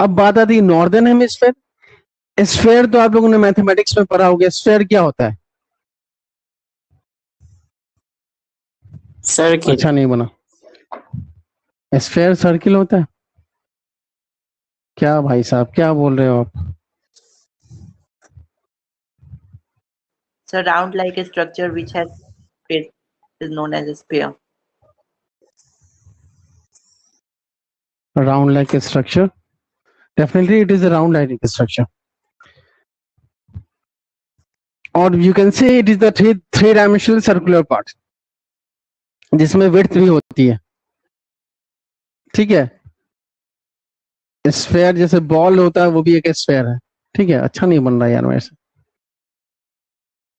अब बात आती है नॉर्दर्न हेमिस्फेयर। स्फेयर तो आप लोगों ने मैथमेटिक्स में पढ़ा होगा, स्फेयर क्या होता है? सर्किल। अच्छा नहीं बना, स्फेयर सर्किल होता है? क्या भाई साहब क्या बोल रहे हो आप? So round like a structure which has face is known as a sphere. Round like a structure, definitely it is a round like a structure, or you can say it is the three dimensional circular part जिसमें width भी होती है। ठीक है, sphere जैसे ball होता है वो भी एक स्फेयर है। ठीक है, अच्छा नहीं बन रहा यार, मेरे से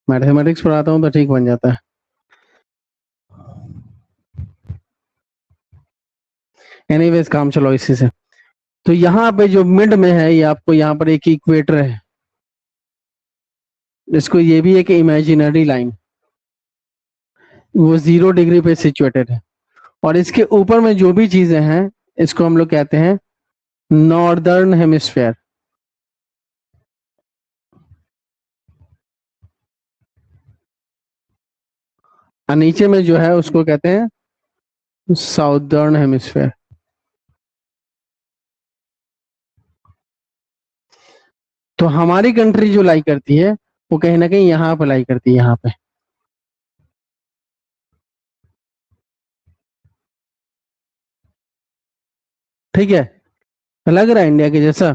मैथमेटिक्स पढ़ाता हूँ तो ठीक बन जाता है। एनीवेज काम चलो इसी से। तो यहाँ पे जो मिड में है ये आपको यहाँ पर एक इक्वेटर है, इसको ये भी एक इमेजिनरी लाइन, वो 0 डिग्री पे सिचुएटेड है, और इसके ऊपर में जो भी चीजें हैं इसको हम लोग कहते हैं नॉर्दर्न हेमिस्फेयर। और नीचे में जो है उसको कहते हैं साउदर्न हेमिस्फेयर। तो हमारी कंट्री जो लाई करती है वो कहीं ना कहीं यहाँ पे लाई करती है, यहाँ पे। ठीक है, लग रहा है इंडिया के जैसा।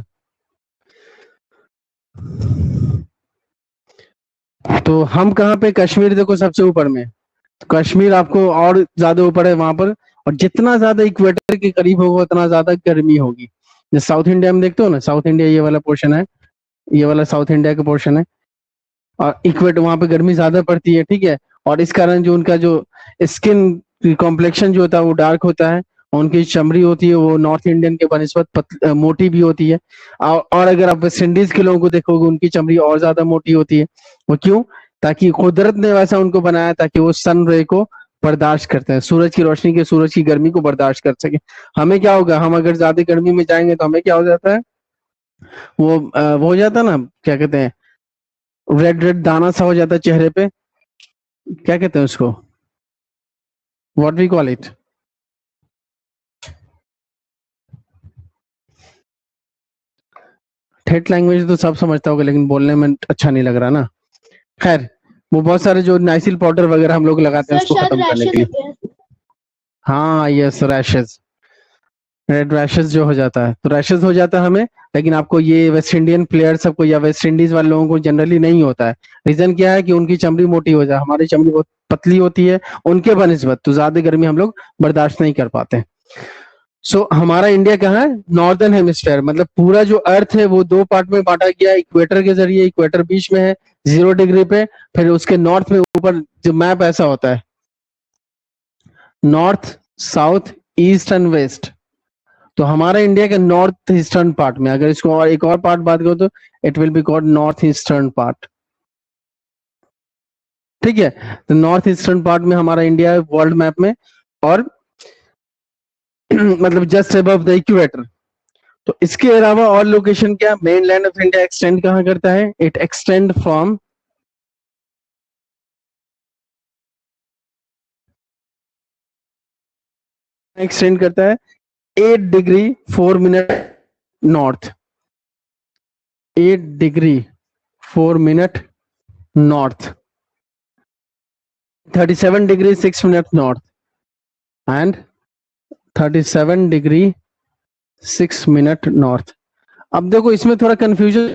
तो हम कहाँ पे, कश्मीर देखो सबसे ऊपर में, तो कश्मीर आपको और ज्यादा ऊपर है वहां पर, और जितना ज्यादा इक्वेटर के करीब होगा उतना ज्यादा गर्मी होगी। जैसे साउथ इंडिया में देखते हो ना, साउथ इंडिया ये वाला पोर्शन है, ये वाला साउथ इंडिया का पोर्शन है, और इक्वेटर वहां पे गर्मी ज्यादा पड़ती है। ठीक है, और इस कारण जो उनका जो स्किन कॉम्प्लेक्शन जो होता है वो डार्क होता है, उनकी चमड़ी होती है वो नॉर्थ इंडियन के बनस्पत मोटी भी होती है। और अगर आप वेस्ट इंडीज के लोगों को देखोगे उनकी चमड़ी और ज्यादा मोटी होती है। वो क्यों? ताकि कुदरत ने वैसा उनको बनाया ताकि वो सन रे को बर्दाश्त करते हैं, सूरज की रोशनी के, सूरज की गर्मी को बर्दाश्त कर सके। हमें क्या होगा, हम अगर ज्यादा गर्मी में जाएंगे तो हमें क्या हो जाता है, वो हो जाता है ना, क्या कहते हैं, रेड रेड दाना सा हो जाता है चेहरे पे, क्या कहते हैं उसको, व्हाट वी कॉल इट? ठेठ लैंग्वेज तो सब समझता होगा लेकिन बोलने में अच्छा नहीं लग रहा ना। खैर, वो बहुत सारे जो नाइसिल पाउडर वगैरह हम लोग लगाते हैं उसको खत्म करने के लिए। हाँ यस, रैशेज, रेड रैशेज जो हो जाता है, तो रैशेज हो जाता है हमें, लेकिन आपको ये वेस्ट इंडियन प्लेयर सबको या वेस्ट इंडीज वाले लोगों को जनरली नहीं होता है। रीजन क्या है कि उनकी चमड़ी मोटी हो जाए, हमारी चमड़ी बहुत पतली होती है उनके बनिस्बत, तो ज्यादा गर्मी हम लोग बर्दाश्त नहीं कर पाते। सो हमारा इंडिया कहाँ है, नॉर्दर्न हेमिस्फेयर, मतलब पूरा जो अर्थ है वो दो पार्ट में बांटा गया है इक्वेटर के जरिए। इक्वेटर बीच में है 0 डिग्री पे, फिर उसके नॉर्थ में ऊपर जो मैप ऐसा होता है, north south east and west. तो हमारा इंडिया के नॉर्थ ईस्टर्न पार्ट में, अगर इसको और एक और पार्ट बात करो तो it will be called north eastern part. ठीक है, तो नॉर्थ ईस्टर्न पार्ट में हमारा इंडिया है वर्ल्ड मैप में, और मतलब जस्ट अबव द इक्वेटर। तो इसके अलावा और लोकेशन क्या, main land of India extend कहाँ करता है, इट एक्सटेंड फ्रॉम एक्सटेंड करता है 8 degree 4 minute north, 8 degree 4 minute north, 37 degree 6 minute north and 37 degree 6 minute north. अब देखो इसमें थोड़ा कंफ्यूजन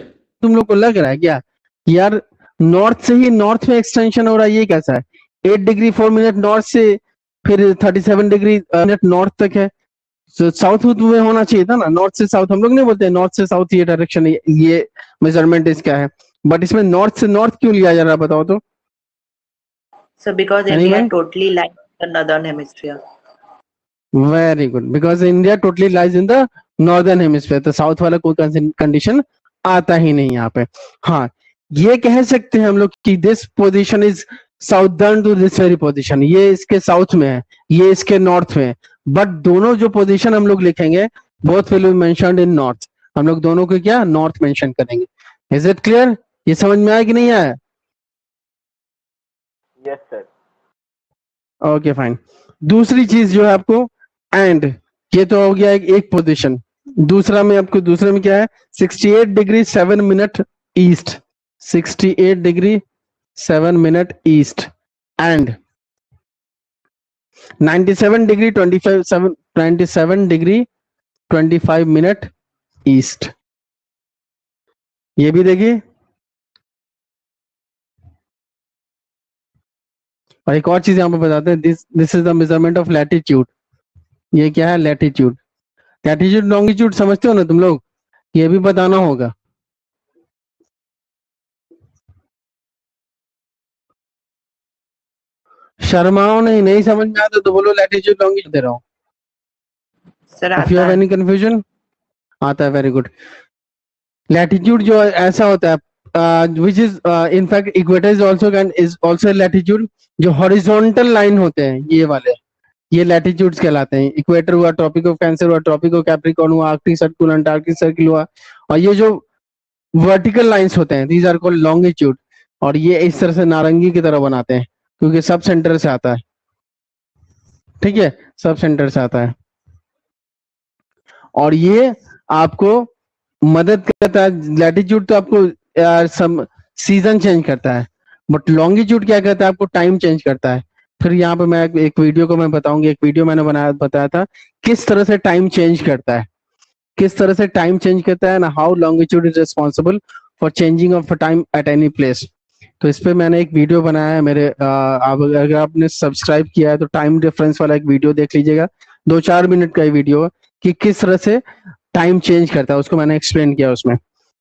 तुम लोग को लग रहा है क्या, यार नॉर्थ से ही नॉर्थ में एक्सटेंशन हो रहा है, ये कैसा है? 8 डिग्री 4 मिनट नॉर्थ से फिर 37 डिग्री मिनट नॉर्थ तक है, तो साउथ में होना चाहिए था ना, नॉर्थ से साउथ। हम लोग नहीं बोलते नॉर्थ से साउथ ये डायरेक्शन, ये मेजरमेंट इसका है, बट इसमें नॉर्थ से नॉर्थ क्यों लिया जा रहा है बताओ तो? So because India totally lies in the northern hemisphere. Very good, because India totally lies in the northern hemisphere, तो साउथ वाला कोई कंडीशन आता ही नहीं यहाँ पे। हाँ, ये कह सकते हैं हम लोग कि this position is southern to this very position, ये इसके साउथ में है, ये इसके नॉर्थ में है, बट दोनों जो पोजीशन हम लोग लिखेंगे both will be mentioned in north. हम लोग दोनों को क्या नॉर्थ मेंशन करेंगे। Is it clear? ये समझ में आया कि नहीं आया? Yes sir. Okay fine. दूसरी चीज जो है आपको एंड, ये तो हो गया एक पोजीशन। दूसरा में आपको, दूसरे में क्या है 68 degree 7 minute east, 68 degree 7 minute east and 97 degree 27 degree 25 minute east. ये भी देखिए। और एक और चीज यहाँ पे बताते हैं, this is the measurement of latitude. ये क्या है लैटिट्यूड। लैटिट्यूड लॉन्गिट्यूड समझते हो ना तुम लोग, ये भी बताना होगा। शर्माओ नहीं, नहीं समझ में आता तो बोलो लैटिट्यूड लॉन्गिट्यूड दे रहा हूँ। Sir if you have any confusion, आता है, वेरी गुड। लैटिट्यूड जो ऐसा होता है which is in fact equator is also latitude. जो हॉरिजॉन्टल लाइन होते हैं ये वाले, ये लैटिट्यूड्स कहलाते हैं। इक्वेटर हुआ, ट्रॉपिक ऑफ कैंसर हुआ, ट्रॉपिक ऑफ कैप्रिकॉर्न हुआ, आर्कटिक सर्किल, अंटार्कटिक सर्किल हुआ, और ये जो वर्टिकल लाइंस होते हैं दीज आर कॉल्ड लॉन्गिट्यूड। और ये इस तरह से नारंगी की तरह बनाते हैं क्योंकि सब सेंटर से आता है। ठीक है, सब सेंटर से आता है और ये आपको मदद करता है। लैटिट्यूड तो आपको सीजन चेंज करता है, बट लॉन्गिट्यूड क्या करता है, आपको टाइम चेंज करता है। फिर यहाँ पे मैं एक वीडियो को मैं बताऊंगी, एक वीडियो मैंने बताया था किस तरह से टाइम चेंज करता है, किस तरह से टाइम चेंज करता है ना, how longitude is responsible for changing of time at any place. तो इस पे मैंने एक वीडियो बनाया है मेरे, अगर आपने सब्सक्राइब किया है तो टाइम डिफरेंस वाला एक वीडियो देख लीजिएगा, 2-4 मिनट का ही वीडियो है कि किस तरह से टाइम चेंज करता है, उसको मैंने एक्सप्लेन किया उसमें।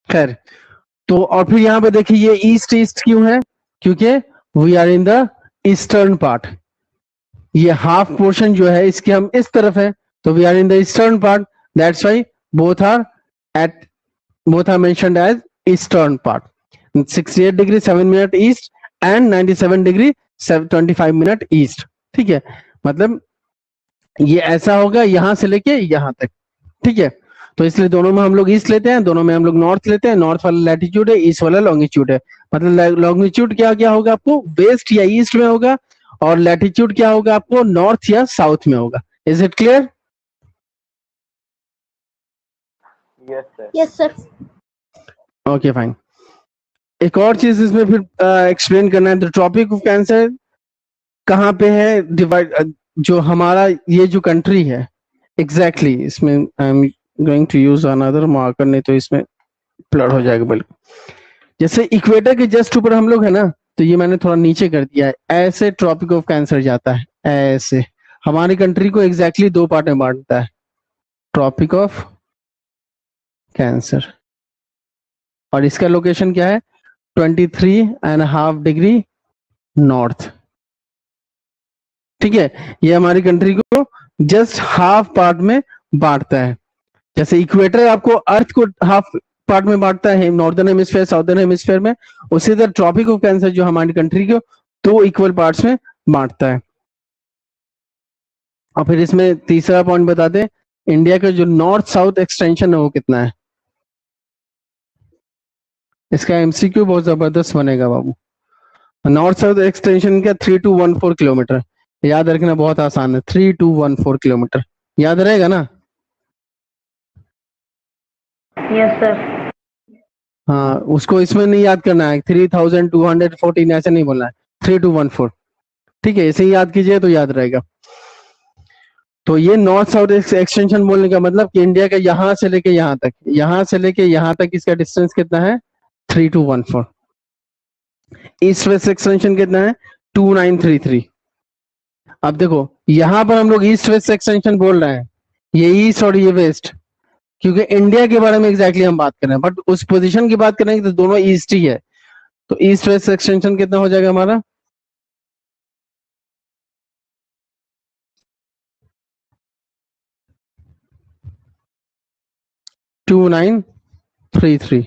खैर, तो और फिर यहाँ पे देखिए ये ईस्ट ईस्ट क्यों है, क्योंकि we are in the eastern part. ये हाफ पोर्शन जो है इसके हम इस तरफ है, तो we are in the eastern part, that's why both are mentioned as eastern part. 68 degree 7 minute east and 97 degree 25 minute east। ठीक है, मतलब ये ऐसा होगा यहां से लेके यहां तक। ठीक है, तो इसलिए दोनों में हम लोग ईस्ट लेते हैं, दोनों में हम लोग नॉर्थ लेते हैं। नॉर्थ वाला लैटिट्यूड है, ईस्ट वाला लॉन्गिट्यूड है। मतलब लॉन्गिट्यूड क्या क्या होगा आपको, वेस्ट या ईस्ट में होगा, और लैटिट्यूड क्या होगा आपको, नॉर्थ या साउथ में होगा। Is it clear? Yes sir. Okay fine. एक और चीज इसमें फिर एक्सप्लेन करना है, तो ट्रॉपिक ऑफ कैंसर कहाँ पे है डिवाइड, जो हमारा ये जो कंट्री है एग्जैक्टली इसमें I am going to use another marker, नहीं तो इसमें ब्लर हो जाएगा बिल्कुल। जैसे इक्वेटर के जस्ट ऊपर हम लोग है ना, तो ये मैंने थोड़ा नीचे कर दिया है, ऐसे ट्रॉपिक ऑफ कैंसर जाता है ऐसे। हमारी कंट्री को एग्जैक्टली 2 पार्ट में बांटता है, ट्रॉपिक ऑफ कैंसर, और इसका लोकेशन क्या है 23.5 डिग्री नॉर्थ। ठीक है, ये हमारी कंट्री को जस्ट हाफ पार्ट में बांटता है। जैसे इक्वेटर आपको अर्थ को हाफ पार्ट में बांटता है, नॉर्दर्न हेमिस्फेयर साउदर्न हेमिस्फेयर में, उसी तरह ट्रॉपिक ऑफ कैंसर जो हमारी कंट्री को 2 इक्वल पार्ट्स में बांटता है। और फिर इसमें तीसरा पॉइंट बता दें, इंडिया का जो नॉर्थ साउथ एक्सटेंशन है वो कितना है। इसका एमसीक्यू बहुत जबरदस्त बनेगा बाबू। नॉर्थ साउथ एक्सटेंशन का 3214 किलोमीटर, याद रखना बहुत आसान है, 3214 किलोमीटर, याद रहेगा ना? Yes sir. हाँ, उसको इसमें नहीं याद करना है, 3214 ऐसे नहीं बोलना है, 3214। ठीक है, इसे याद कीजिए तो याद रहेगा। तो ये नॉर्थ साउथ एक्सटेंशन बोलने का मतलब कि इंडिया का यहां से लेके यहां तक, यहां से लेके यहां तक इसका डिस्टेंस कितना है 3214। ईस्ट वेस्ट एक्सटेंशन कितना है 2933। अब देखो यहां पर हम लोग ईस्ट वेस्ट एक्सटेंशन बोल रहे हैं, ये ईस्ट और ये वेस्ट, क्योंकि इंडिया के बारे में एग्जैक्टली हम बात कर रहे हैं, बट उस पोजीशन की बात करेंगे तो दोनों ईस्ट ही है। तो ईस्ट वेस्ट एक्सटेंशन कितना हो जाएगा हमारा 2933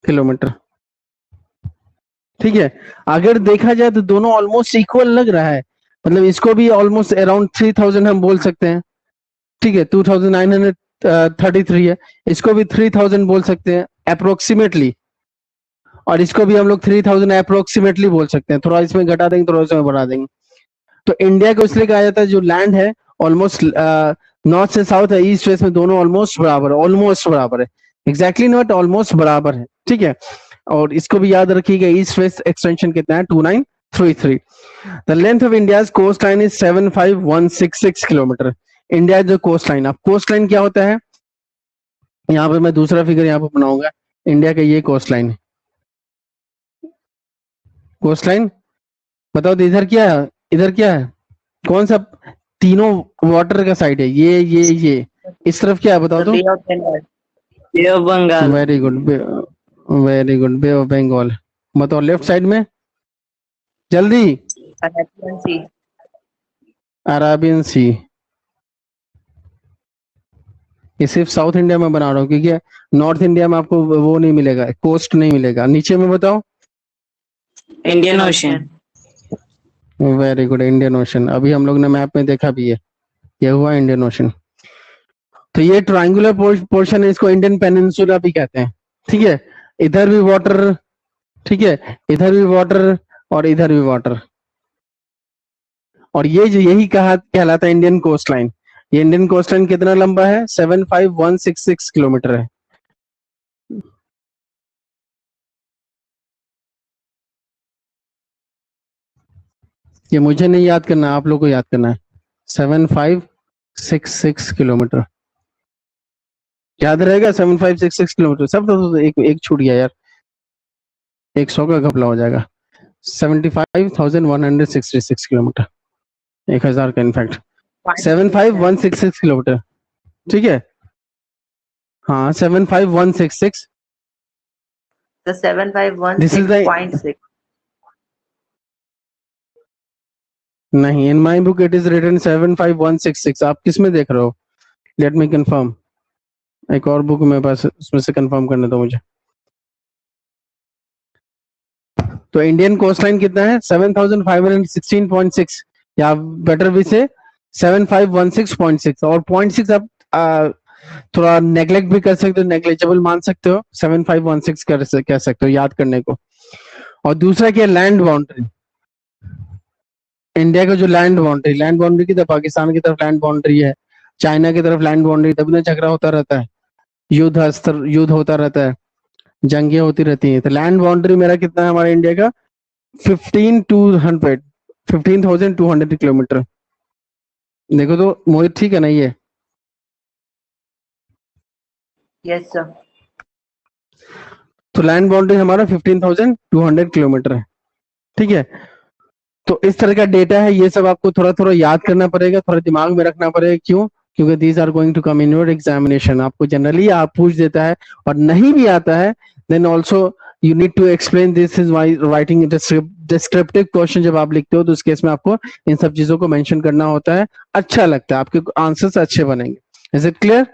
किलोमीटर। ठीक है, अगर देखा जाए तो दोनों ऑलमोस्ट इक्वल लग रहा है, मतलब इसको भी ऑलमोस्ट अराउंड 3000 हम बोल सकते हैं। ठीक है, 2900 33 है, इसको भी 3000 बोल सकते हैं अप्रोक्सीमेटली, और इसको भी हम लोग 3000 अप्रोक्सीमेटली बोल सकते हैं, थोड़ा इसमें घटा देंगे थोड़ा इसमें बढ़ा देंगे। तो इंडिया को इसलिए कहा जाता है जो लैंड है ऑलमोस्ट नॉर्थ से साउथ है, ईस्ट वेस्ट में दोनों ऑलमोस्ट बराबर है, ऑलमोस्ट बराबर है, एग्जैक्टली नॉट ऑलमोस्ट बराबर है, ठीक है। और इसको भी याद रखिएगा, ईस्ट वेस्ट एक्सटेंशन कितना है 2933। The length of India's coast line is 75166 kilometre. India जो कोस्ट लाइन, अब कोस्ट लाइन क्या होता है, यहाँ पे मैं दूसरा फिगर यहाँ पे बनाऊंगा, इंडिया का ये कोस्ट लाइन है, कोस्ट लाइन बताओ तो इधर क्या है, इधर क्या है, कौन सा तीनों वाटर का साइड है, ये इस तरफ क्या है बताओ तो। Bay of Bengal. Very good, very good, Bay of Bengal. बताओ लेफ्ट साइड में जल्दी। Arabian Sea. Arabian Sea. ये सिर्फ साउथ इंडिया में बना रहा हूँ क्योंकि नॉर्थ इंडिया में आपको वो नहीं मिलेगा, कोस्ट नहीं मिलेगा। नीचे में बताओ। Indian ocean. Very good, Indian ocean. अभी हम लोग ने मैप में देखा भी है, ये हुआ इंडियन ओशन। तो ये ट्रायंगुलर पोर्शन है, इसको इंडियन पेनिनसुला भी कहते हैं, ठीक है। इधर भी वाटर, ठीक है, इधर भी वाटर और इधर भी वाटर, और ये जो यही कहलाता है इंडियन कोस्ट लाइन। ये इंडियन कोस्ट लाइन कितना लंबा है, 75166 किलोमीटर है। ये मुझे नहीं याद करना, आप लोग को याद करना है। 7566 किलोमीटर याद रहेगा, 7566 किलोमीटर। सब तो एक छूट गया यार, 100 का घपला हो जाएगा। 75,166 किलोमीटर, 1000 का इनफैक्ट 75166 किलोमीटर, ठीक है। हाँ 75166। The 75166.6. नहीं, in my book it is written 75166। आप किस में देख रहे हो? लेट मी कंफर्म, एक और बुक में पास, उसमें से कंफर्म करने दो मुझे। तो इंडियन कोस्ट लाइन कितना है, 7516.6, या बेटर भी से 7516.6, और 0.6 आप थोड़ा नेग्लेक्ट भी कर सकते हो, नेग्लेजेबल मान सकते हो, 7516 कह सकते हो याद करने को। और दूसरा क्या, लैंड बाउंड्री। इंडिया का जो लैंड बाउंड्री की तरफ, पाकिस्तान की तरफ लैंड बाउंड्री है, चाइना की तरफ लैंड बाउंड्री, तभी ना झगड़ा होता रहता है, युद्ध होता रहता है, जंगें होती रहती हैं। तो लैंड बाउंड्री मेरा कितना है हमारे इंडिया का, 15,200 किलोमीटर। देखो तो मोहित, ठीक है ना ये? Yes, sir. तो लैंड बाउंड्री हमारा 15,200 किलोमीटर है, ठीक है। तो इस तरह का डेटा है, ये सब आपको थोड़ा थोड़ा याद करना पड़ेगा, थोड़ा दिमाग में रखना पड़ेगा। क्यों? क्योंकि these are going to come in your examination. आपको जनरली आप पूछ देता है, और नहीं भी आता है then also you need to explain this is why writing descriptive question. जब आप लिखते हो तो उस केस में आपको इन सब चीजों को मेंशन करना होता है, अच्छा लगता है, आपके आंसर्स अच्छे बनेंगे। Is it clear?